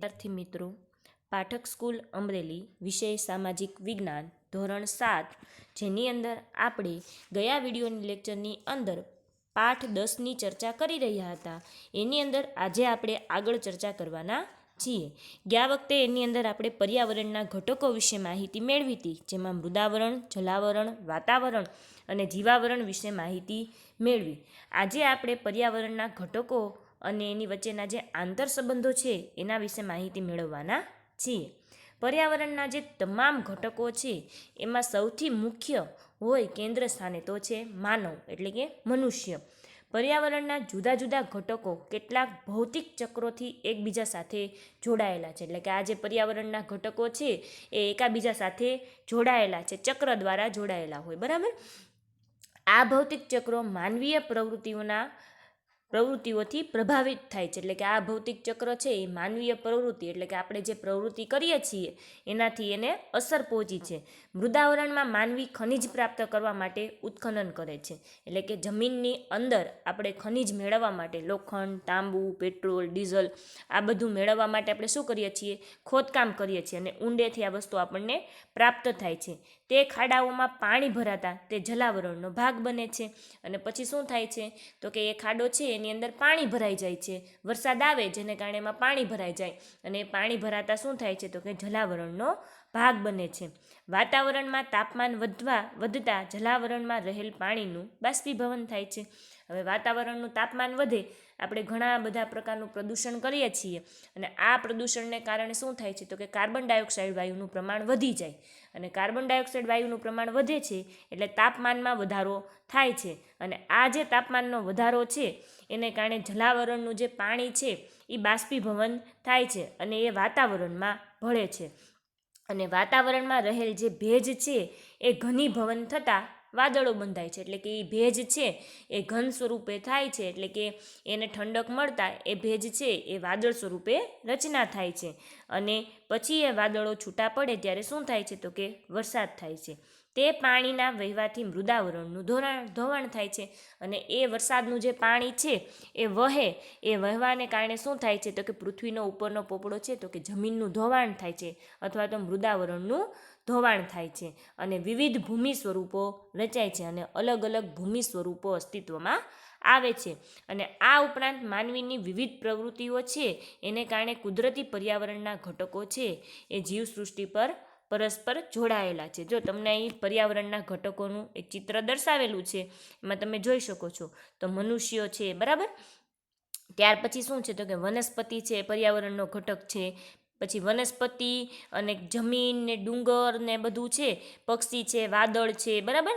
વિદ્યાર્થી મિત્રો, પાઠક સ્કૂલ અમરેલી વિષય સામાજિક વિજ્ઞાન ધોરણ 7, જેની અંદર આપણે ગયા વિડીયોની લેક્ચરની અંદર પાઠ 10ની ચર્ચા કરી રહ્યા હતા. એની અંદર આજે આપણે આગળ ચર્ચા કરવાના છીએ. ગયા વખતે એની અંદર આપણે પર્યાવરણના ઘટકો વિશે માહિતી મેળવી હતી, જેમાં મૃદાવરણ, જલાવરણ, વાતાવરણ અને જીવાવરણ વિશે માહિતી મેળવી. આજે આપણે પર્યાવરણના ઘટકો અને એની વચ્ચેના જે આંતર સંબંધો છે એના વિશે માહિતી મેળવવાના છીએ. પર્યાવરણના જે તમામ ઘટકો છે એમાં સૌથી મુખ્ય હોય કેન્દ્ર સ્થાને તો છે માનવ એટલે કે મનુષ્ય. પર્યાવરણના જુદા જુદા ઘટકો કેટલાક ભૌતિક ચક્રોથી એકબીજા સાથે જોડાયેલા છે. એટલે કે આ જે પર્યાવરણના ઘટકો છે એ એકાબીજા સાથે જોડાયેલા છે, ચક્ર દ્વારા જોડાયેલા હોય. બરાબર, આ ભૌતિક ચક્રો માનવીય પ્રવૃત્તિઓથી પ્રભાવિત થાય છે. એટલે કે આ ભૌતિક ચક્ર છે એ માનવીય પ્રવૃત્તિ એટલે કે આપણે જે પ્રવૃત્તિ કરીએ છીએ એનાથી એને અસર પહોંચી છે. મૃદાવરણમાં માનવી ખનિજ પ્રાપ્ત કરવા માટે ઉત્ખનન કરે છે. એટલે કે જમીનની અંદર આપણે ખનિજ મેળવવા માટે લોખંડ, તાંબુ, પેટ્રોલ, ડીઝલ આ બધું મેળવવા માટે આપણે શું કરીએ છીએ? ખોદકામ કરીએ છીએ અને ઊંડેથી આ વસ્તુ આપણને પ્રાપ્ત થાય છે. તે ખાડાઓમાં પાણી ભરાતા તે જલાવરણનો ભાગ બને છે. અને પછી શું થાય છે તો કે એ ખાડો છે એની અંદર પાણી ભરાઈ જાય છે. વરસાદ આવે જેને કારણે એમાં પાણી ભરાઈ જાય અને એ પાણી ભરાતા શું થાય છે તો કે જલાવરણનો ભાગ બને છે. વાતાવરણમાં તાપમાન વધતા જલાવરણમાં રહેલ પાણીનું બાષ્પીભવન થાય છે. હવે વાતાવરણનું તાપમાન વધે, આપણે ઘણા બધા પ્રકારનું પ્રદૂષણ કરીએ છીએ અને આ પ્રદૂષણને કારણે શું થાય છે તો કે કાર્બન ડાયોક્સાઇડ વાયુનું પ્રમાણ વધી જાય અને કાર્બન ડાયોક્સાઇડ વાયુનું પ્રમાણ વધે છે એટલે તાપમાનમાં વધારો થાય છે. અને આ જે તાપમાનનો વધારો છે એને કારણે જલાવરણનું જે પાણી છે એ બાષ્પીભવન થાય છે અને એ વાતાવરણમાં ભળે છે. અને વાતાવરણમાં રહેલ જે ભેજ છે એ ઘનીભવન થતાં વાદળો બંધાય છે. એટલે કે એ ભેજ છે એ ઘન સ્વરૂપે થાય છે. એટલે કે એને ઠંડક મળતા એ ભેજ છે એ વાદળ સ્વરૂપે રચના થાય છે અને પછી એ વાદળો છૂટા પડે ત્યારે શું થાય છે તો કે વરસાદ થાય છે. તે પાણીના વહેવાથી મૃદાવરણનું ધોવાણ થાય છે અને એ વરસાદનું જે પાણી છે એ વહેવાને કારણે શું થાય છે તો કે પૃથ્વીનો ઉપરનો પોપડો છે તો કે જમીનનું ધોવાણ થાય છે અથવા તો મૃદાવરણનું ધોવાણ થાય છે અને વિવિધ ભૂમિ સ્વરૂપો રચાય છે અને અલગ અલગ ભૂમિ સ્વરૂપો અસ્તિત્વમાં આવે છે. અને આ ઉપરાંત માનવીની વિવિધ પ્રવૃત્તિઓ છે એને કારણે કુદરતી પર્યાવરણના ઘટકો છે એ જીવસૃષ્ટિ પર પરસ્પર જોડાયેલા છે. જો તમને અહીં પર્યાવરણના ઘટકોનું એક ચિત્ર દર્શાવેલું છે એમાં તમે જોઈ શકો છો તો મનુષ્યો છે, બરાબર. ત્યાર પછી શું છે તો કે વનસ્પતિ છે પર્યાવરણનો ઘટક છે. પછી વનસ્પતિ અને જમીન ને ડુંગર ને બધું છે, પક્ષી છે, વાદળ છે, બરાબર,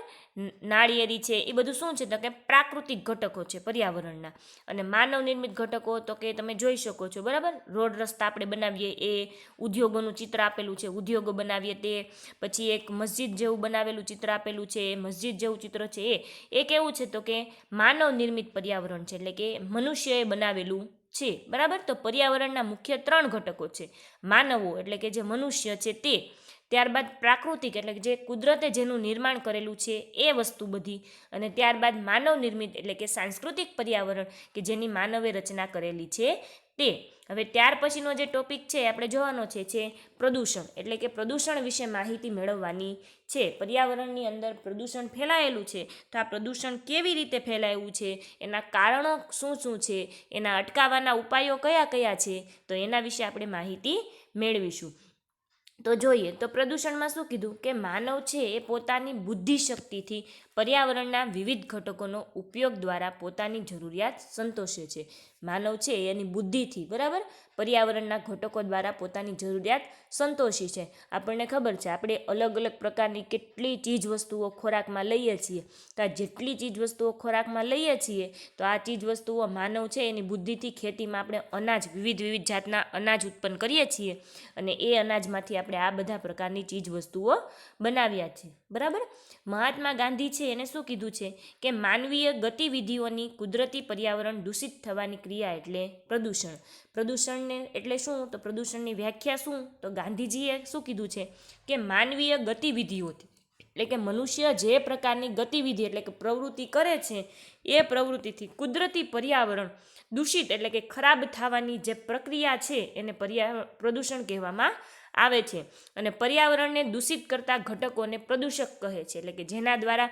નાળિયેરી છે, એ બધું શું છે તો કે પ્રાકૃતિક ઘટકો છે પર્યાવરણના. અને માનવ નિર્મિત ઘટકો તો કે તમે જોઈ શકો છો, બરાબર. રોડ રસ્તા આપણે બનાવીએ એ, ઉદ્યોગોનું ચિત્ર આપેલું છે, ઉદ્યોગો બનાવીએ તે, પછી એક મસ્જિદ જેવું બનાવેલું ચિત્ર આપેલું છે, એ મસ્જિદ જેવું ચિત્ર છે એ કેવું છે તો કે માનવ નિર્મિત પર્યાવરણ છે. એટલે કે મનુષ્યએ બનાવેલું છે, બરાબર. તો પર્યાવરણના મુખ્ય 3 ઘટકો છે: માનવો એટલે કે જે મનુષ્ય છે તે, ત્યારબાદ પ્રાકૃતિક એટલે કે જે કુદરતે જેનું નિર્માણ કરેલું છે એ વસ્તુ બધી, અને ત્યારબાદ માનવ નિર્મિત એટલે કે સાંસ્કૃતિક પર્યાવરણ કે જેની માનવે રચના કરેલી છે તે. હવે ત્યાર પછીનો જે ટોપિક છે આપણે જોવાનો છે પ્રદૂષણ. એટલે કે પ્રદૂષણ વિશે માહિતી મેળવવાની છે. પર્યાવરણની અંદર પ્રદૂષણ ફેલાયેલું છે તો આ પ્રદૂષણ કેવી રીતે ફેલાયું છે, એના કારણો શું શું છે, એના અટકાવવાના ઉપાયો કયા કયા છે, તો એના વિશે આપણે માહિતી મેળવીશું. તો જોઈએ તો પ્રદૂષણમાં શું કીધું કે માનવ છે એ પોતાની બુદ્ધિશક્તિથી પર્યાવરણના વિવિધ ઘટકોનો ઉપયોગ દ્વારા પોતાની જરૂરિયાત સંતોષે છે. માનવ છે એની બુદ્ધિથી, બરાબર, પર્યાવરણના ઘટકો દ્વારા પોતાની જરૂરિયાત સંતોષી છે. આપણને ખબર છે આપણે અલગ અલગ પ્રકારની કેટલી ચીજ વસ્તુઓ ખોરાકમાં લઈએ છીએ, તો આ જેટલી ચીજ વસ્તુઓ ખોરાકમાં લઈએ છીએ તો આ ચીજ વસ્તુઓ માનવ છે એની બુદ્ધિથી ખેતીમાં આપણે અનાજ, વિવિધ જાતના અનાજ ઉત્પન્ન કરીએ છીએ અને એ અનાજમાંથી આપણે આ બધા પ્રકારની ચીજ વસ્તુઓ બનાવ્યા છે, બરાબર. મહાત્મા ગાંધી છે એને શું કીધું છે કે માનવીય ગતિવિધિઓની કુદરતી પર્યાવરણ દૂષિત થવાની ક્રિયા એટલે પ્રદૂષણ. પ્રદૂષણને એટલે શું તો પ્રદૂષણની વ્યાખ્યા શું તો ગાંધીજીએ શું કીધું છે કે માનવીય ગતિવિધિઓથી એટલે કે મનુષ્ય જે પ્રકારની ગતિવિધિ એટલે કે પ્રવૃત્તિ કરે છે એ પ્રવૃત્તિથી કુદરતી પર્યાવરણ દૂષિત એટલે કે ખરાબ થવાની જે પ્રક્રિયા છે એને પ્રદૂષણ કહેવામાં આવે છે. અને પર્યાવરણને દૂષિત કરતા ઘટકોને પ્રદૂષક કહે છે. એટલે કે જેના દ્વારા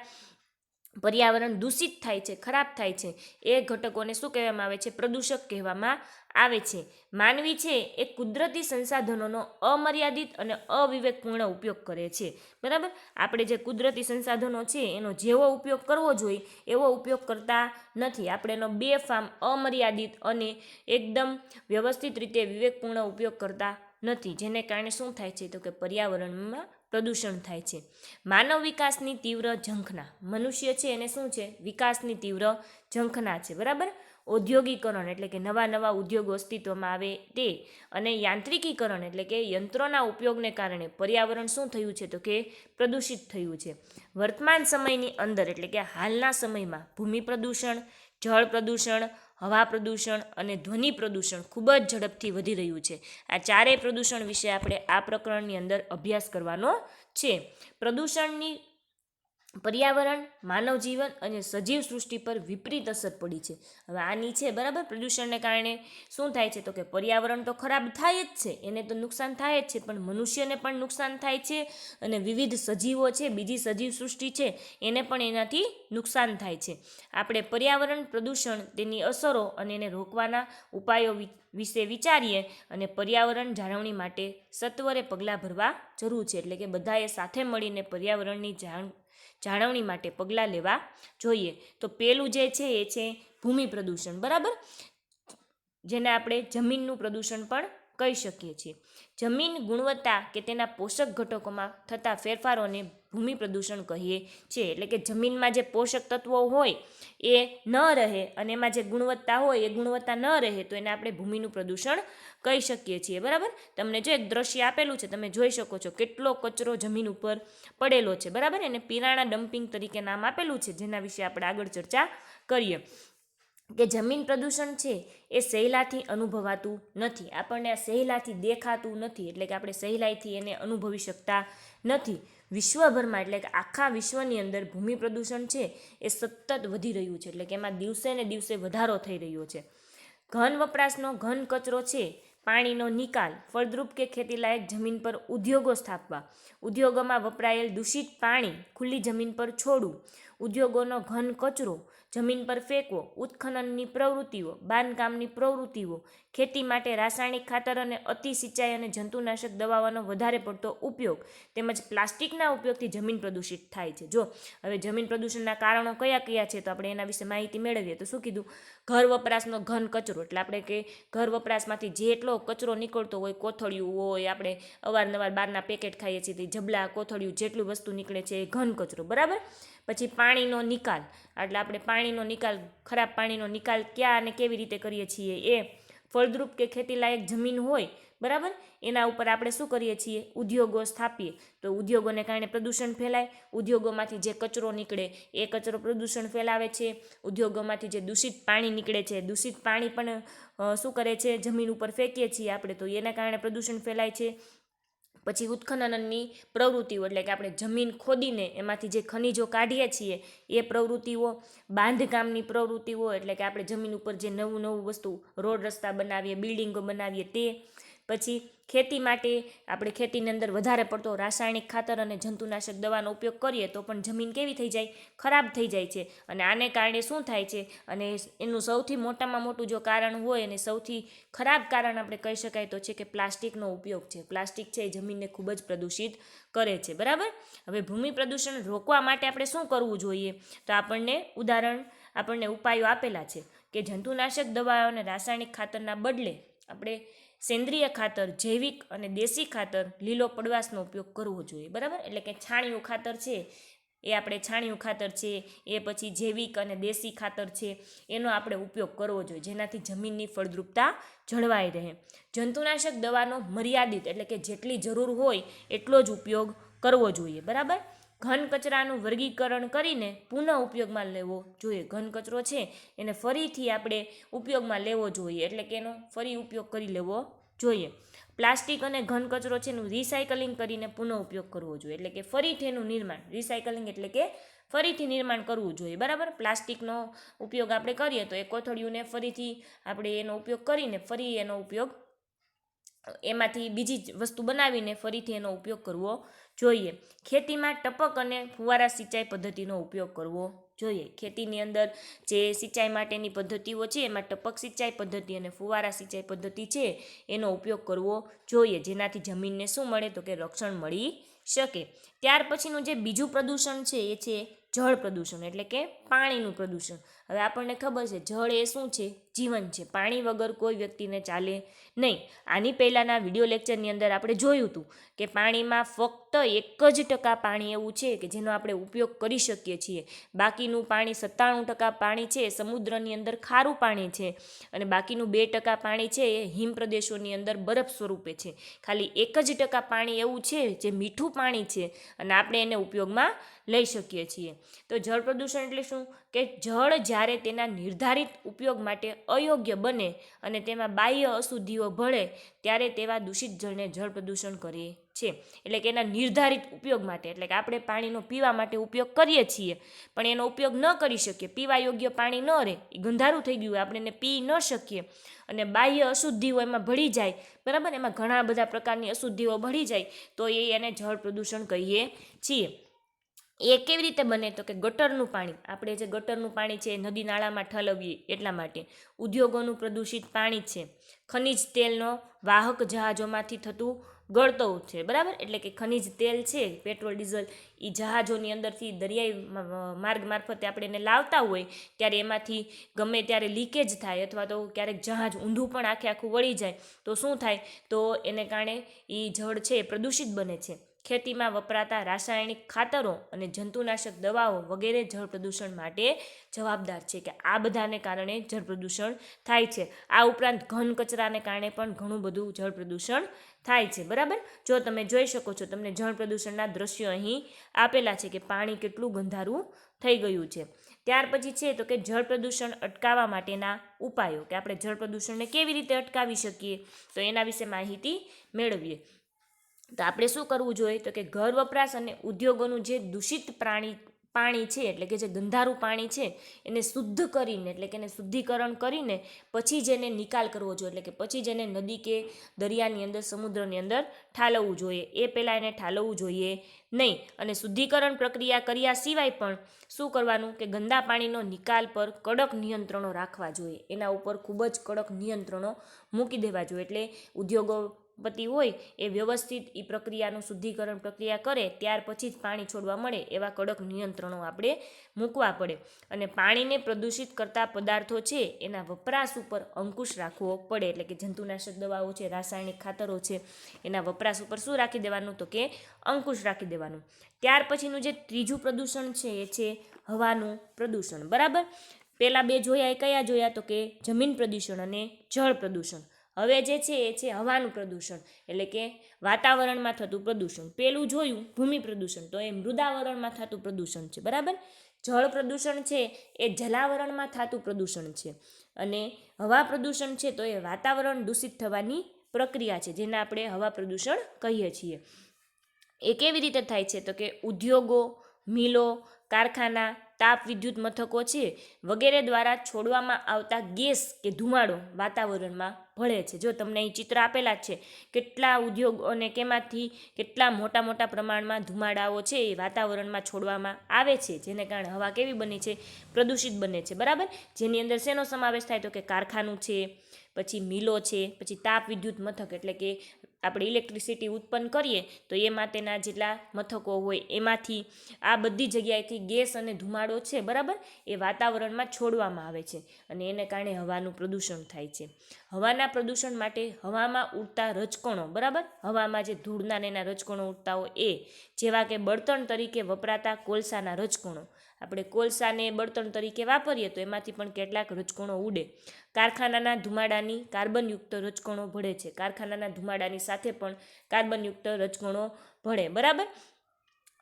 પર્યાવરણ દૂષિત થાય છે, ખરાબ થાય છે, એ ઘટકોને શું કહેવામાં આવે છે? પ્રદૂષક કહેવામાં આવે છે. માનવી છે એ કુદરતી સંસાધનોનો અમર્યાદિત અને અવિવેકપૂર્ણ ઉપયોગ કરે છે. બરાબર, આપણે જે કુદરતી સંસાધનો છે એનો જેવો ઉપયોગ કરવો જોઈએ એવો ઉપયોગ કરતા નથી. આપણે એનો બેફામ, અમર્યાદિત અને એકદમ વ્યવસ્થિત રીતે વિવેકપૂર્ણ ઉપયોગ કરતા નથી, જેને કારણે શું થાય છે તો કે પર્યાવરણમાં પ્રદૂષણ થાય છે. માનવ વિકાસની તીવ્ર ઝંખના, મનુષ્ય છે એને શું છે? વિકાસની તીવ્ર ઝંખના છે. બરાબર, ઔદ્યોગિકરણ એટલે કે નવા નવા ઉદ્યોગો અસ્તિત્વમાં આવે તે, અને યાંત્રિકીકરણ એટલે કે યંત્રોના ઉપયોગને કારણે પર્યાવરણ શું થયું છે તો કે પ્રદૂષિત થયું છે. વર્તમાન સમયની અંદર એટલે કે હાલના સમયમાં ભૂમિ પ્રદૂષણ, જળ પ્રદૂષણ, હવા પ્રદૂષણ અને ધ્વનિ પ્રદૂષણ ખૂબ જ ઝડપથી વધી રહ્યું છે. આ ચારેય પ્રદૂષણ વિશે આપણે આ પ્રકરણની અંદર અભ્યાસ કરવાનો છે. પ્રદૂષણની પર્યાવરણ, માનવ જીવન અને સજીવ સૃષ્ટિ પર વિપરીત અસર પડી છે. હવે આની છે બરાબર, પ્રદૂષણને કારણે શું થાય છે તો કે પર્યાવરણ તો ખરાબ થાય જ છે, એને તો નુકસાન થાય જ છે, પણ મનુષ્યને પણ નુકસાન થાય છે અને વિવિધ સજીવો છે, બીજી સજીવ સૃષ્ટિ છે એને પણ એનાથી નુકસાન થાય છે. આપણે પર્યાવરણ પ્રદૂષણ, તેની અસરો અને એને રોકવાના ઉપાયો વિશે વિચારીએ અને પર્યાવરણ જાળવણી માટે સત્વરે પગલાં ભરવા જરૂર છે. એટલે કે બધાએ સાથે મળીને પર્યાવરણની જાળવણી માટે પગલાં લેવા જોઈએ. તો પેલું જે છે એ છે ભૂમિ પ્રદૂષણ. બરાબર, જેને આપણે જમીનનું પ્રદૂષણ પણ કહી શકીએ છીએ. જમીન ગુણવત્તા કે તેના પોષક ઘટકોમાં થતા ફેરફારોને ભૂમિ પ્રદૂષણ કહીએ છીએ. એટલે કે જમીનમાં જે પોષક તત્વો હોય એ ન રહે અને એમાં જે ગુણવત્તા હોય એ ગુણવત્તા ન રહે તો એને આપણે ભૂમિનું પ્રદૂષણ કહી શકીએ છીએ. બરાબર, તમને જો એક દ્રશ્ય આપેલું છે, તમે જોઈ શકો છો કેટલો કચરો જમીન ઉપર પડેલો છે. બરાબર, એને પિરાણા ડમ્પિંગ તરીકે નામ આપેલું છે, જેના વિશે આપણે આગળ ચર્ચા કરીએ. કે જમીન પ્રદૂષણ છે એ સહેલાથી અનુભવાતું નથી, આપણને આ સહેલાથી દેખાતું નથી, એટલે કે આપણે સહેલાઈથી એને અનુભવી શકતા નથી. વિશ્વભરમાં એટલે કે આખા વિશ્વની અંદર ભૂમિ પ્રદૂષણ છે એ સતત વધી રહ્યું છે. એટલે કે એમાં દિવસે ને દિવસે વધારો થઈ રહ્યો છે. ઘન વપરાશનો ઘન કચરો છે, પાણીનો નિકાલ, ફળદ્રુપ કે ખેતીલાયક જમીન પર ઉદ્યોગો સ્થાપવા, ઉદ્યોગોમાં વપરાયેલ દૂષિત પાણી ખુલ્લી જમીન પર છોડવું, ઉદ્યોગોનો ઘન કચરો જમીન પર ફેંકવો, ઉત્ખનનની પ્રવૃત્તિઓ, બાંધકામની પ્રવૃત્તિઓ, ખેતી માટે રાસાયણિક ખાતર અને અતિ સિંચાઈ અને જંતુનાશક દવાઓનો વધારે પડતો ઉપયોગ તેમજ પ્લાસ્ટિકના ઉપયોગથી જમીન પ્રદૂષિત થાય છે. જો હવે જમીન પ્રદૂષણના કારણો કયા કયા છે તો આપણે એના વિશે માહિતી મેળવીએ તો શું કીધું? ઘર વપરાશનો ઘન કચરો, એટલે આપણે કે ઘર વપરાશમાંથી જેટલો કચરો નીકળતો હોય, કોથળિયું હોય, આપણે અવારનવાર બહારના પેકેટ ખાઈએ છીએ તે જબલા, કોથળિયું, જેટલું વસ્તુ નીકળે છે એ ઘન કચરો. બરાબર, પછી પાણીનો નિકાલ, એટલે આપણે પાણીનો નિકાલ, ખરાબ પાણીનો નિકાલ ક્યાં અને કેવી રીતે કરીએ છીએ? એ ફળદ્રુપ કે ખેતીલાયક જમીન હોય, બરાબર, એના ઉપર આપણે શું કરીએ છીએ? ઉદ્યોગો સ્થાપીએ તો ઉદ્યોગોને કારણે પ્રદૂષણ ફેલાય, ઉદ્યોગોમાંથી જે કચરો નીકળે એ કચરો પ્રદૂષણ ફેલાવે છે, ઉદ્યોગોમાંથી જે દૂષિત પાણી નીકળે છે, દૂષિત પાણી પણ શું કરે છે? જમીન ઉપર ફેંકીએ છીએ આપણે તો એના કારણે પ્રદૂષણ ફેલાય છે. પછી ઉત્ખનનની પ્રવૃત્તિઓ, એટલે કે આપણે જમીન ખોદીને એમાંથી જે ખનિજો કાઢીએ છીએ એ પ્રવૃત્તિઓ, બાંધકામની પ્રવૃત્તિઓ, એટલે કે આપણે જમીન ઉપર જે નવું વસ્તુ, રોડ રસ્તા બનાવીએ, બિલ્ડિંગો બનાવીએ તે. પછી ખેતી માટે આપણે ખેતીની અંદર વધારે પડતો રાસાયણિક ખાતર અને જંતુનાશક દવાનો ઉપયોગ કરીએ તો પણ જમીન કેવી થઈ જાય? ખરાબ થઈ જાય છે. અને આને કારણે શું થાય છે? અને એનું સૌથી મોટામાં મોટું જો કારણ હોય અને સૌથી ખરાબ કારણ આપણે કહી શકાય તો છે કે પ્લાસ્ટિકનો ઉપયોગ છે. પ્લાસ્ટિક છે એ જમીનને ખૂબ જ પ્રદૂષિત કરે છે. બરાબર, હવે ભૂમિ પ્રદૂષણ રોકવા માટે આપણે શું કરવું જોઈએ? તો આપણને ઉપાયો આપેલા છે કે જંતુનાશક દવાઓ અને રાસાયણિક ખાતરના બદલે આપણે સેન્દ્રિય ખાતર, જૈવિક અને દેશી ખાતર, લીલો પડવાશનો ઉપયોગ કરવો જોઈએ. બરાબર, એટલે કે છાણિયું ખાતર છે એ આપણે છાણિયું ખાતર છે, એ પછી જૈવિક અને દેશી ખાતર છે એનો આપણે ઉપયોગ કરવો જોઈએ, જેનાથી જમીનની ફળદ્રુપતા જળવાઈ રહે. જંતુનાશક દવાનો મર્યાદિત, એટલે કે જેટલી જરૂર હોય એટલો જ ઉપયોગ કરવો જોઈએ. બરાબર, ઘન કચરાનું વર્ગીકરણ કરીને પુનઃ ઉપયોગમાં લેવો જોઈએ. ઘન કચરો છે એને ફરીથી આપણે ઉપયોગમાં લેવો જોઈએ, એટલે કે એનો ફરી ઉપયોગ કરી લેવો જોઈએ. પ્લાસ્ટિક અને ઘન કચરો છે એનું રિસાયકલિંગ કરીને પુનઃ ઉપયોગ કરવો જોઈએ, એટલે કે ફરીથી એનું નિર્માણ, રિસાયકલિંગ એટલે કે ફરીથી નિર્માણ કરવું જોઈએ, બરાબર. પ્લાસ્ટિકનો ઉપયોગ આપણે કરીએ તો એ કોથળીઓને ફરીથી આપણે એનો ઉપયોગ કરીને ફરી એનો ઉપયોગ એમાંથી બીજી જ વસ્તુ બનાવીને ફરીથી એનો ઉપયોગ કરવો જોઈએ. ખેતીમાં ટપક અને ફુવારા સિંચાઈ પદ્ધતિનો ઉપયોગ કરવો જોઈએ. ખેતીની અંદર જે સિંચાઈ માટેની પદ્ધતિઓ છે એમાં ટપક સિંચાઈ પદ્ધતિ અને ફુવારા સિંચાઈ પદ્ધતિ છે એનો ઉપયોગ કરવો જોઈએ, જેનાથી જમીનને શું મળે તો કે રક્ષણ મળી શકે. ત્યાર પછીનું જે બીજું પ્રદૂષણ છે એ છે જળ પ્રદૂષણ, એટલે કે પાણીનું પ્રદૂષણ. હવે આપણને ખબર છે જળ એ શું છે, જીવન છે. પાણી વગર કોઈ વ્યક્તિને ચાલે નહીં. આની પહેલાંના વિડીયો લેક્ચરની અંદર આપણે જોયું હતું કે પાણીમાં ફક્ત 1% પાણી એવું છે કે જેનો આપણે ઉપયોગ કરી શકીએ છીએ. બાકીનું પાણી 97% પાણી છે એ સમુદ્રની અંદર ખારું પાણી છે, અને બાકીનું 2% પાણી છે એ હિમ પ્રદેશોની અંદર બરફ સ્વરૂપે છે. ખાલી 1% પાણી એવું છે જે મીઠું પાણી છે અને આપણે એને ઉપયોગમાં લઈ શકીએ છીએ. તો જળ પ્રદૂષણ એટલે શું કે જળ જ્યારે તેના નિર્ધારિત ઉપયોગ માટે અયોગ્ય બને અને તેમાં બાહ્ય અશુદ્ધિઓ ભળે ત્યારે તેવા દૂષિત જળને જળ પ્રદૂષણ કરે છે. એટલે કે એના નિર્ધારિત ઉપયોગ માટે, એટલે કે આપણે પાણીનો પીવા માટે ઉપયોગ કરીએ છીએ પણ એનો ઉપયોગ ન કરી શકીએ, પીવા યોગ્ય પાણી ન રહે, એ ગંધારું થઈ ગયું, આપણે એને પી ન શકીએ અને બાહ્ય અશુદ્ધિઓ એમાં ભળી જાય, બરાબર. એમાં ઘણા બધા પ્રકારની અશુદ્ધિઓ ભળી જાય તો એને જળ પ્રદૂષણ કહીએ છીએ. એ કેવી રીતે બને તો કે ગટરનું પાણી, આપણે જે ગટરનું પાણી છે નદી નાળામાં ઠલવીએ એટલા માટે. ઉદ્યોગોનું પ્રદૂષિત પાણી છે. ખનિજ તેલનો વાહક જહાજોમાંથી થતું ગળતર છે, બરાબર. એટલે કે ખનિજ તેલ છે, પેટ્રોલ ડીઝલ, એ જહાજોની અંદરથી દરિયાઈ માર્ગ મારફતે આપણે એને લાવતા હોય ત્યારે એમાંથી ગમે ત્યારે લીકેજ થાય અથવા તો ક્યારેક જહાજ ઊંધું પણ આખું વળી જાય તો શું થાય, તો એને કારણે એ જળ છે એ પ્રદૂષિત બને છે. ખેતીમાં વપરાતા રાસાયણિક ખાતરો અને જંતુનાશક દવાઓ વગેરે જળ પ્રદૂષણ માટે જવાબદાર છે, કે આ બધાને કારણે જળ પ્રદૂષણ થાય છે. આ ઉપરાંત ઘન કચરાને કારણે પણ ઘણું બધું જળ પ્રદૂષણ થાય છે, બરાબર. જો તમે જોઈ શકો છો, તમને જળ પ્રદૂષણના દ્રશ્યો અહીં આપેલા છે કે પાણી કેટલું ગંધારું થઈ ગયું છે. ત્યાર પછી છે તો કે જળ પ્રદૂષણ અટકાવવા માટેના ઉપાયો, કે આપણે જળ પ્રદૂષણને કેવી રીતે અટકાવી શકીએ તો એના વિશે માહિતી મેળવીએ. તો આપણે શું કરવું જોઈએ તો કે ઘર વપરાશ અને ઉદ્યોગોનું જે દૂષિત પાણી છે, એટલે કે જે ગંધારું પાણી છે એને શુદ્ધ કરીને, એટલે કે એને શુદ્ધિકરણ કરીને પછી જ એને નિકાલ કરવો જોઈએ, એટલે કે પછી જ એને નદી કે દરિયાની અંદર, સમુદ્રની અંદર ઠાલવવું જોઈએ. એ પહેલાં એને ઠાલવવું જોઈએ નહીં. અને શુદ્ધિકરણ પ્રક્રિયા કર્યા સિવાય પણ શું કરવાનું કે ગંદા પાણીનો નિકાલ પર કડક નિયંત્રણો રાખવા જોઈએ. એના ઉપર ખૂબ જ કડક નિયંત્રણો મૂકી દેવા જોઈએ. એટલે ઉદ્યોગપતિ હોય એ વ્યવસ્થિત એ પ્રક્રિયાનું શુદ્ધિકરણ પ્રક્રિયા કરે ત્યાર પછી જ પાણી છોડવા મળે એવા કડક નિયંત્રણો આપણે મૂકવા પડે. અને પાણીને પ્રદૂષિત કરતા પદાર્થો છે એના વપરાશ ઉપર અંકુશ રાખવો પડે, એટલે કે જંતુનાશક દવાઓ છે, રાસાયણિક ખાતરો છે, એના વપરાશ ઉપર શું રાખી દેવાનું તો કે અંકુશ રાખી દેવાનું. ત્યાર પછીનું જે ત્રીજું પ્રદૂષણ છે એ છે હવાનું પ્રદૂષણ, બરાબર. પહેલાં બે જોયા એ કયા જોયા તો કે જમીન પ્રદૂષણ અને જળ પ્રદૂષણ. હવે જે છે એ છે હવાનું પ્રદૂષણ, એટલે કે વાતાવરણમાં થતું પ્રદૂષણ. પેલું જોયું ભૂમિ પ્રદૂષણ, તો એ મૃદાવરણમાં થતું પ્રદૂષણ છે, બરાબર. જળ પ્રદૂષણ છે એ જલાવરણમાં થતું પ્રદૂષણ છે, અને હવા પ્રદૂષણ છે તો એ વાતાવરણ દૂષિત થવાની પ્રક્રિયા છે જેને આપણે હવા પ્રદૂષણ કહીએ છીએ. એ કેવી રીતે થાય છે તો કે ઉદ્યોગો, મિલો, કારખાના, તાપ વિદ્યુત મથકો છે વગેરે દ્વારા છોડવામાં આવતા ગેસ કે ધુમાડો વાતાવરણમાં ભળે છે. જો તમને અહીં ચિત્ર આપેલા છે, કેટલા ઉદ્યોગો અને કેમાંથી કેટલા મોટા મોટા પ્રમાણમાં ધુમાડાઓ છે એ વાતાવરણમાં છોડવામાં આવે છે, જેને કારણે હવા કેવી બને છે, પ્રદૂષિત બને છે, બરાબર. જેની અંદર શેનો સમાવેશ થાય તો કે કારખાનું છે, પછી મિલો છે, પછી તાપ વિદ્યુત મથક, એટલે કે આપણે ઇલેક્ટ્રિસિટી ઉત્પન્ન કરીએ તો એ માટેના જેટલા મથકો હોય એમાંથી આ બધી જગ્યાએથી ગેસ અને ધુમાડો છે, બરાબર, એ વાતાવરણમાં છોડવામાં આવે છે અને એને કારણે હવાનું પ્રદૂષણ થાય છે. હવાના પ્રદૂષણ માટે હવામાં ઉડતા રજકણો, બરાબર, હવામાં જે ધૂળના ને એના રજકણો ઉડતા હોય એ, જેવા કે બળતણ તરીકે વપરાતા કોલસાના રજકણો, આપણે કોલસાને બળતણ તરીકે વાપરીએ તો એમાંથી પણ કેટલાક રજકણો ઉડે. કારખાનાના ધુમાડાની કાર્બનયુક્ત રજકણો ભળે છે, કારખાનાના ધુમાડાની સાથે પણ કાર્બનયુક્ત રજકણો ભળે, બરાબર.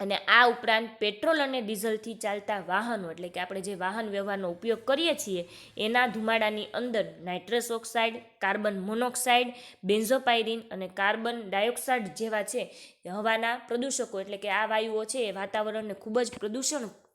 અને આ ઉપરાંત પેટ્રોલ અને ડીઝલથી ચાલતા વાહનો એટલે કે આપણે જે વાહન વ્યવહારનો ઉપયોગ કરીએ છીએ એના ધુમાડાની અંદર નાઇટ્રસ ઓક્સાઇડ, કાર્બન મોનોક્સાઇડ, બેન્ઝોપાયરીન અને કાર્બન ડાયોક્સાઇડ જેવા છે હવાના પ્રદૂષકો એટલે કે આ વાયુઓ છે એ વાતાવરણને ખૂબ જ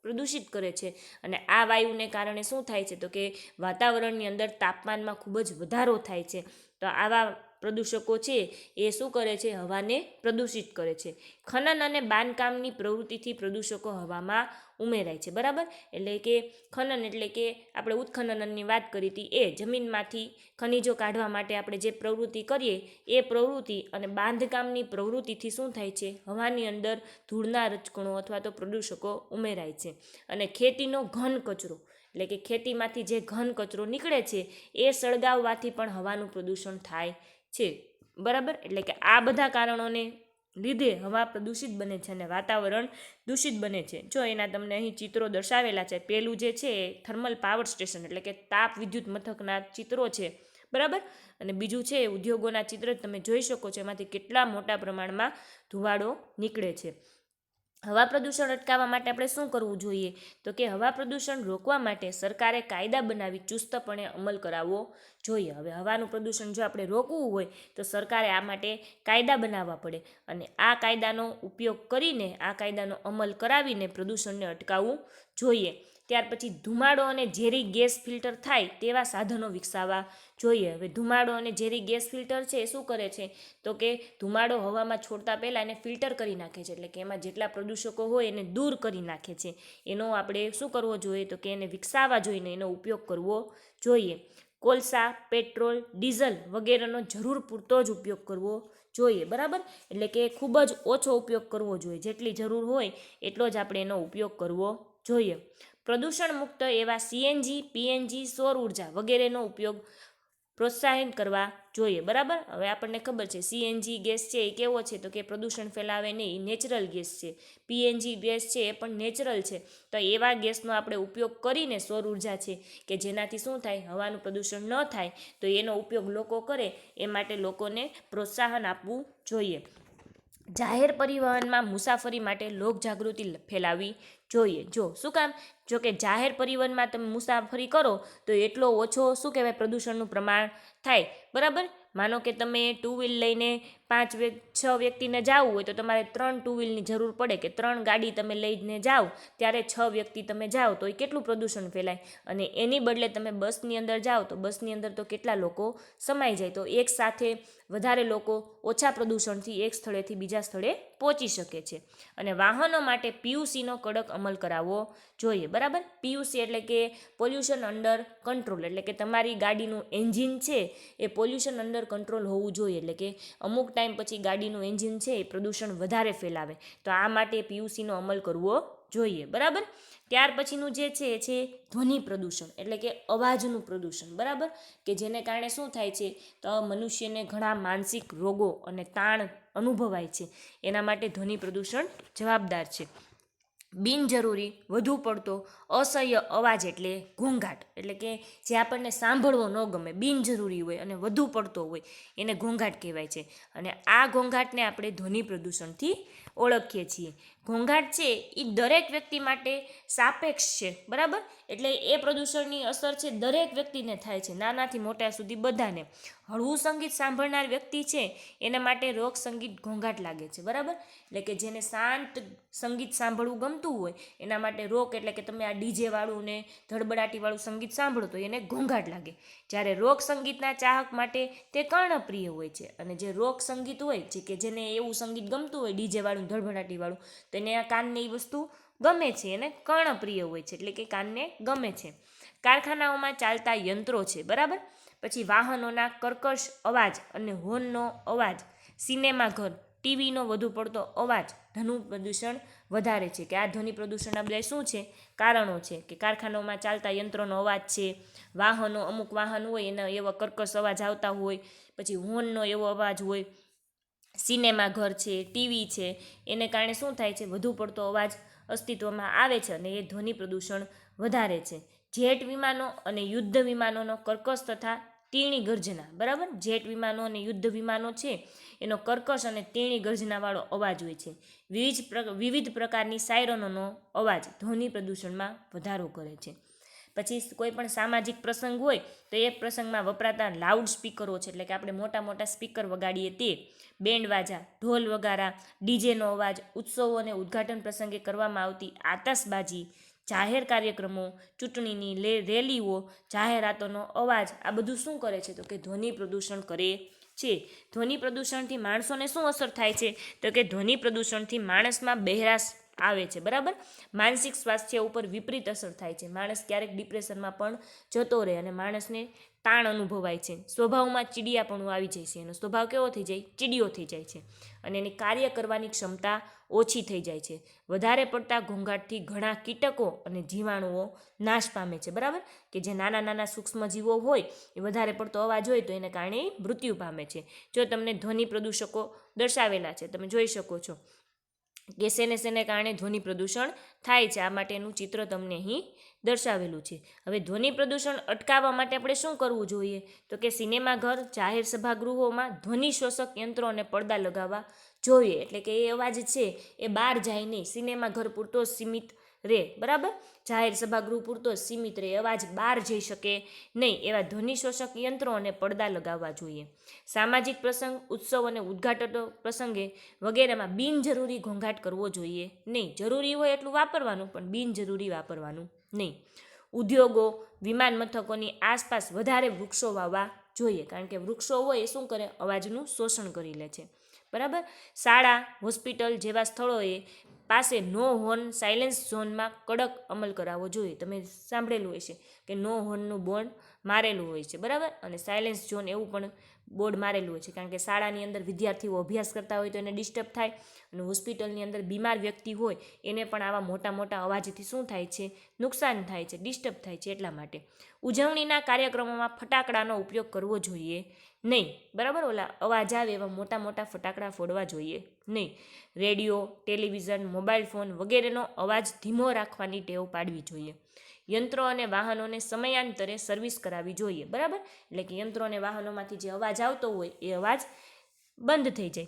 પ્રદૂષિત કરે છે. અને આ વાયુને કારણે શું થાય છે તો કે વાતાવરણની અંદર તાપમાનમાં ખૂબ જ વધારો થાય છે. તો આવા પ્રદૂષકો છે એ શું કરે છે, હવાને પ્રદૂષિત કરે છે. ખનન અને બાંધકામની પ્રવૃત્તિથી પ્રદૂષકો હવામાં ઉમેરાય છે. બરાબર, એટલે કે ખનન એટલે કે આપણે ઉત્ખનનની વાત કરી હતી એ જમીનમાંથી ખનિજો કાઢવા માટે આપણે જે પ્રવૃત્તિ કરીએ એ પ્રવૃત્તિ અને બાંધકામની પ્રવૃત્તિથી શું થાય છે, હવાની અંદર ધૂળના રજકણો અથવા તો પ્રદૂષકો ઉમેરાય છે. અને ખેતીનો ઘન કચરો એટલે કે ખેતીમાંથી જે ઘન કચરો નીકળે છે એ સળગાવવાથી પણ હવાનું પ્રદૂષણ થાય છે. બરાબર, એટલે કે આ બધા કારણોને લીધે હવા પ્રદૂષિત બને છે અને વાતાવરણ દૂષિત બને છે. જો એના તમને અહીં ચિત્રો દર્શાવેલા છે. પહેલું જે છે એ થર્મલ પાવર સ્ટેશન એટલે કે તાપ વિદ્યુત મથકના ચિત્રો છે. બરાબર, અને બીજું છે ઉદ્યોગોના ચિત્ર તમે જોઈ શકો છો, એમાંથી કેટલા મોટા પ્રમાણમાં ધુવાડો નીકળે છે. હવા પ્રદૂષણ અટકાવવા માટે આપણે શું કરવું જોઈએ તો કે હવા પ્રદૂષણ રોકવા માટે સરકારે કાયદા બનાવી ચુસ્તપણે અમલ કરાવવો જોઈએ. હવે હવાનું પ્રદૂષણ જો આપણે રોકવું હોય તો સરકારે આ માટે કાયદા બનાવવા પડે અને આ કાયદાનો ઉપયોગ કરીને આ કાયદાનો અમલ કરાવીને પ્રદૂષણને અટકાવવું જોઈએ. ત્યાર પછી ધુમાડો અને ઝેરી ગેસ ફિલ્ટર થાય તેવા સાધનો વિકસાવવા જોઈએ. હવે ધુમાડો અને ઝેરી ગેસ ફિલ્ટર છે એ શું કરે છે તો કે ધુમાડો હવામાં છોડતા પહેલાં એને ફિલ્ટર કરી નાખે છે, એટલે કે એમાં જેટલા પ્રદૂષકો હોય એને દૂર કરી નાખે છે. એનો આપણે શું કરવો જોઈએ તો કે એને વિકસાવવા જોઈને એનો ઉપયોગ કરવો જોઈએ. કોલસા, પેટ્રોલ, ડીઝલ વગેરેનો જરૂર પૂરતો જ ઉપયોગ કરવો જોઈએ. બરાબર, એટલે કે ખૂબ જ ઓછો ઉપયોગ કરવો જોઈએ. જેટલી જરૂર હોય એટલો જ આપણે એનો ઉપયોગ કરવો જોઈએ. પ્રદૂષણ મુક્ત એવા સીએનજી, પીએનજી, સૌર ઉર્જા વગેરેનો ઉપયોગ પ્રોત્સાહિત કરવા જોઈએ. બરાબર, હવે આપણને ખબર છે સીએનજી ગેસ છે એ કેવો છે તો કે પ્રદૂષણ ફેલાવે નહીં, નેચરલ ગેસ છે. પીએનજી ગેસ છે એ પણ નેચરલ છે. તો એવા ગેસનો આપણે ઉપયોગ કરીને સૌર ઉર્જા છે કે જેનાથી શું થાય, હવાનું પ્રદૂષણ ન થાય, તો એનો ઉપયોગ લોકો કરે એ માટે લોકોને પ્રોત્સાહન આપવું જોઈએ. જાહેર પરિવહનમાં મુસાફરી માટે લોકજાગૃતિ ફેલાવવી જોઈએ. જો શું કામ, જો કે જાહેર પરિવહનમાં તમે મુસાફરી કરો તો એટલો ઓછો શું કહેવાય પ્રદૂષણનું પ્રમાણ થાય. બરાબર, માનો કે તમે 2 વ્હીલ લઈને 6 વ્યક્તિને જવું હોય તો તમારે 3 2 વ્હીલની જરૂર પડે કે 3 ગાડી તમે લઈને જાઓ ત્યારે 6 વ્યક્તિ તમે જાઓ તો એ કેટલું પ્રદૂષણ ફેલાય. અને એની બદલે તમે બસની અંદર જાઓ તો બસની અંદર તો કેટલા લોકો સમાઈ જાય, તો એક સાથે વધારે લોકો ઓછા પ્રદૂષણથી એક સ્થળેથી બીજા સ્થળે પહોંચી શકે છે. અને વાહનો માટે પીયુસીનો કડક અમલ કરાવવો જોઈએ. બરાબર, પીયુસી એટલે કે પોલ્યુશન અંડર કંટ્રોલ, એટલે કે તમારી ગાડીનું એન્જિન છે એ પોલ્યુશન અંડર કંટ્રોલ હોવું જોઈએ. એટલે કે અમુક ટાઈમ પછી ગાડીનું એન્જિન છે એ પ્રદૂષણ વધારે ફેલાવે, તો આ માટે પીયુસીનો અમલ કરવો જોઈએ. બરાબર, ત્યાર પછીનું જે છે એ છે ધ્વનિ પ્રદૂષણ એટલે કે અવાજનું પ્રદૂષણ. બરાબર, કે જેને કારણે શું થાય છે તો મનુષ્યને ઘણા માનસિક રોગો અને તાણ અનુભવાય છે. એના માટે ધ્વનિ પ્રદૂષણ જવાબદાર છે. બિનજરૂરી વધુ પડતો અસહ્ય અવાજ એટલે ઘોંઘાટ, એટલે કે જે આપણને સાંભળવો ન ગમે, બિનજરૂરી હોય અને વધુ પડતો હોય એને ઘોંઘાટ કહેવાય છે. અને આ ઘોંઘાટને આપણે ધ્વનિ પ્રદૂષણથી ઓળખીએ છીએ. ઘોંઘાટ છે એ દરેક વ્યક્તિ માટે સાપેક્ષ છે. બરાબર, એટલે એ પ્રદૂષણની અસર છે દરેક વ્યક્તિને થાય છે, નાનાથી મોટા સુધી બધાને. હળવું સંગીત સાંભળનાર વ્યક્તિ છે એના માટે રોક સંગીત ઘોંઘાટ લાગે છે. બરાબર, એટલે કે જેને શાંત સંગીત સાંભળવું ગમતું હોય એના માટે રોક એટલે કે તમે આ ડીજે વાળું ને ધડબડાટીવાળું સંગીત સાંભળો તો એને ઘોંઘાટ લાગે. જ્યારે રોક સંગીતના ચાહક માટે તે કર્ણપ્રિય હોય છે. અને જે રોક સંગીત હોય છે કે જેને એવું સંગીત ગમતું હોય ડીજે વાળું ધડબડાટીવાળું, તો એને આ કાનને એ વસ્તુ ગમે છે, એને કર્ણપ્રિય હોય છે, એટલે કે કાનને ગમે છે. કારખાનાઓમાં ચાલતા યંત્રો છે. બરાબર, પછી વાહનોના કર્કશ અવાજ અને હોર્નનો અવાજ, સિનેમાઘર, ટીવીનો વધુ પડતો અવાજ ધ્વનિ પ્રદૂષણ વધારે છે. કે આ ધ્વનિ પ્રદૂષણના બધા શું છે કારણો છે કે કારખાનાઓમાં ચાલતા યંત્રોનો અવાજ છે, વાહનો, અમુક વાહન હોય એના એવા કર્કશ અવાજ આવતા હોય, પછી હોર્નનો એવો અવાજ હોય, સિનેમાઘર છે, ટીવી છે, એને કારણે શું થાય છે વધુ પડતો અવાજ અસ્તિત્વમાં આવે છે અને એ ધ્વનિ પ્રદૂષણ વધારે છે. જેટ વિમાનો અને યુદ્ધ વિમાનોનો કર્કશ તથા તીણી ગર્જના, બરાબર. જેટ વિમાનો અને યુદ્ધ વિમાનો છે એનો કર્કશ અને તીણી ગર્જનાવાળો અવાજ હોય છે. વિવિધ પ્રકારની સાયરનોનો અવાજ ધ્વનિ પ્રદૂષણમાં વધારો કરે છે. પછી કોઈ પણ સામાજિક પ્રસંગ હોય તો એ પ્રસંગમાં વપરાતા લાઉડ સ્પીકરો છે, એટલે કે આપણે મોટા મોટા સ્પીકર વગાડીએ તે, બેન્ડ વાજા, ઢોલ વગારા, ડીજેનો અવાજ, ઉત્સવો અને ઉદ્ઘાટન પ્રસંગે કરવામાં આવતી આતશબાજી, જાહેર કાર્યક્રમો, ચૂંટણીની રેલીઓ, જાહેરાતોનો અવાજ, આ બધું શું કરે છે તો કે ધ્વનિ પ્રદૂષણ કરે છે. ધ્વનિ પ્રદૂષણથી માણસોને શું અસર થાય છે તો કે ધ્વનિ પ્રદૂષણથી માણસમાં બહેરાશ આવે છે, બરાબર. માનસિક સ્વાસ્થ્ય ઉપર વિપરીત અસર થાય છે. માણસ ક્યારેક ડિપ્રેશનમાં પણ જતો રહે અને માણસને તાણ અનુભવાય છે. સ્વભાવમાં ચીડિયાપણું આવી જાય છે. એનો સ્વભાવ કેવો થઈ જાય? ચીડિયો થઈ જાય છે અને એની કાર્ય કરવાની ક્ષમતા ઓછી થઈ જાય છે. વધારે પડતા ઘોંઘાટથી ઘણા કીટકો અને જીવાણુઓ નાશ પામે છે, બરાબર. કે જે નાના નાના સૂક્ષ્મજીવો હોય એ વધારે પડતો અવાજ હોય તો એને કારણે મૃત્યુ પામે છે. જો તમને ધ્વનિ પ્રદૂષકો દર્શાવેલા છે, તમે જોઈ શકો છો કે શેને કારણે ધ્વનિ પ્રદૂષણ થાય છે. આ માટેનું ચિત્ર તમને અહીં દર્શાવેલું છે. હવે ધ્વનિ પ્રદૂષણ અટકાવવા માટે આપણે શું કરવું જોઈએ તો કે સિનેમાઘર, જાહેર સભાગૃહોમાં ધ્વનિ શોષક યંત્રો અને પડદા લગાવવા જોઈએ. એટલે કે એ અવાજ છે એ બહાર જાય નહીં, સિનેમાઘર પૂરતો સીમિત રહે, બરાબર. જાહેર સભાગૃહ પૂરતો સીમિત રહે, અવાજ બહાર જઈ શકે નહીં એવા ધ્વનિ શોષક યંત્રો અને પડદા લગાવવા જોઈએ. સામાજિક પ્રસંગ, ઉત્સવ અને ઉદ્ઘાટનો પ્રસંગે વગેરેમાં બિનજરૂરી ઘોંઘાટ કરવો જોઈએ નહીં. જરૂરી હોય એટલું વાપરવાનું, પણ બિનજરૂરી વાપરવાનું નહીં. ઉદ્યોગો, વિમાન મથકોની આસપાસ વધારે વૃક્ષો વાવવા જોઈએ, કારણ કે વૃક્ષો હોય એ શું કરે? અવાજનું શોષણ કરી લે છે, બરાબર. શાળા, હોસ્પિટલ જેવા સ્થળોએ પાસે નો હોર્ન સાયલેન્સ ઝોનમાં કડક અમલ કરાવવો જોઈએ. તમે સાંભળેલું હશે કે નો હોર્નનું બોર્ડ મારેલું હોય છે, બરાબર. અને સાયલેન્સ ઝોન એવું પણ બોર્ડ મારેલું હોય છે, કારણ કે શાળાની અંદર વિદ્યાર્થીઓ અભ્યાસ કરતા હોય તો એને ડિસ્ટર્બ થાય, અને હોસ્પિટલની અંદર બીમાર વ્યક્તિ હોય એને પણ આવા મોટા મોટા અવાજથી શું થાય છે? નુકસાન થાય છે, ડિસ્ટર્બ થાય છે. એટલા માટે ઉજવણીના કાર્યક્રમોમાં ફટાકડાનો ઉપયોગ કરવો જોઈએ નહીં, બરાબર. ઓલા અવાજ આવે એવા મોટા મોટા ફટાકડા ફોડવા જોઈએ નહીં. રેડિયો, ટેલિવિઝન, મોબાઈલ ફોન વગેરેનો અવાજ ધીમો રાખવાની ટેવ પાડવી જોઈએ. યંત્રો અને વાહનોને સમયાંતરે સર્વિસ કરાવવી જોઈએ, બરાબર. એટલે કે યંત્રો અને વાહનોમાંથી જે અવાજ આવતો હોય એ અવાજ બંધ થઈ જાય.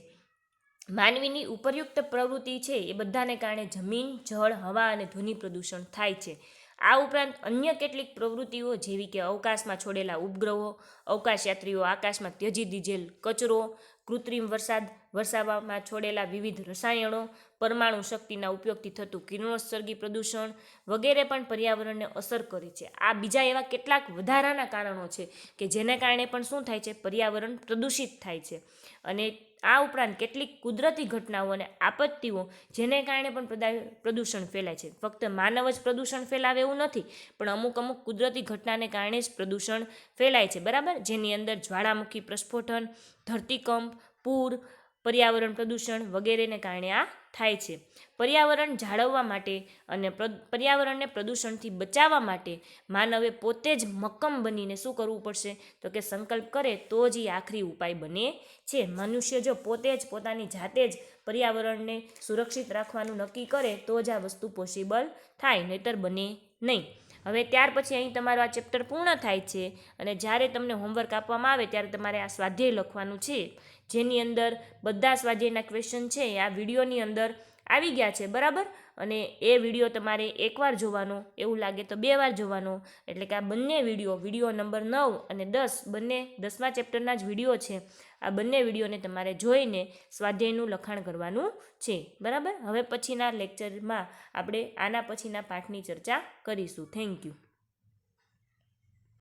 માનવીની ઉપરયુક્ત પ્રવૃત્તિ છે એ બધાને કારણે જમીન, જળ, હવા અને ધ્વનિ પ્રદૂષણ થાય છે. આ ઉપરાંત અન્ય કેટલીક પ્રવૃત્તિઓ જેવી કે અવકાશમાં છોડેલા ઉપગ્રહો, અવકાશયાત્રીઓ આકાશમાં ત્યજી દીધેલ કચરો, કૃત્રિમ વરસાદ વરસાવવામાં છોડેલા વિવિધ રસાયણો, પરમાણુ શક્તિના ઉપયોગથી થતું કિરણોત્સર્ગી પ્રદૂષણ વગેરે પણ પર્યાવરણને અસર કરે છે. આ બીજા એવા કેટલાક વધારાના કારણો છે કે જેને કારણે પણ શું થાય છે? પર્યાવરણ પ્રદૂષિત થાય છે. અને આ ઉપરાંત કેટલીક કુદરતી ઘટનાઓ અને આપત્તિઓ જેને કારણે પણ પ્રદૂષણ ફેલાય છે. ફક્ત માનવ જ પ્રદૂષણ ફેલાવે એવું નથી, પણ અમુક કુદરતી ઘટનાને કારણે જ પ્રદૂષણ ફેલાય છે, બરાબર. જેની અંદર જ્વાળામુખી પ્રસ્ફોટન, ધરતીકંપ, પૂર, પર્યાવરણ પ્રદૂષણ વગેરેને કારણે આ થાય છે. પર્યાવરણ જાળવવા માટે અને પર્યાવરણને પ્રદૂષણથી બચાવવા માટે માનવે પોતે જ મક્કમ બનીને શું કરવું પડશે તો કે સંકલ્પ કરે તો જ એ આખરી ઉપાય બને છે. મનુષ્ય જો પોતે જ પોતાની જાતે જ પર્યાવરણને સુરક્ષિત રાખવાનું નક્કી કરે તો જ આ વસ્તુ પોસિબલ થાય, નહીતર બને નહીં. હવે ત્યાર પછી અહીં તમારું આ ચેપ્ટર પૂર્ણ થાય છે અને જ્યારે તમને હોમવર્ક આપવામાં આવે ત્યારે તમારે આ સ્વાધ્યાય લખવાનું છે, જેની અંદર બધા સ્વાધ્યાયના ક્વેશ્ચન છે આ વિડીયોની અંદર આવી ગયા છે, બરાબર. અને એ વિડીયો તમારે એકવાર જોવાનો, એવું લાગે તો 2 વાર જોવાનો. એટલે કે આ બંને વિડીયો નંબર 9 અને 10 બંને 10મા ચેપ્ટરના જ વિડીયો છે. આ બંને વિડીયોને તમારે જોઈને સ્વાધ્યાયનું લખાણ કરવાનું છે, બરાબર. હવે પછીના લેક્ચરમાં આપણે આના પછીના પાઠની ચર્ચા કરીશું. Thank you.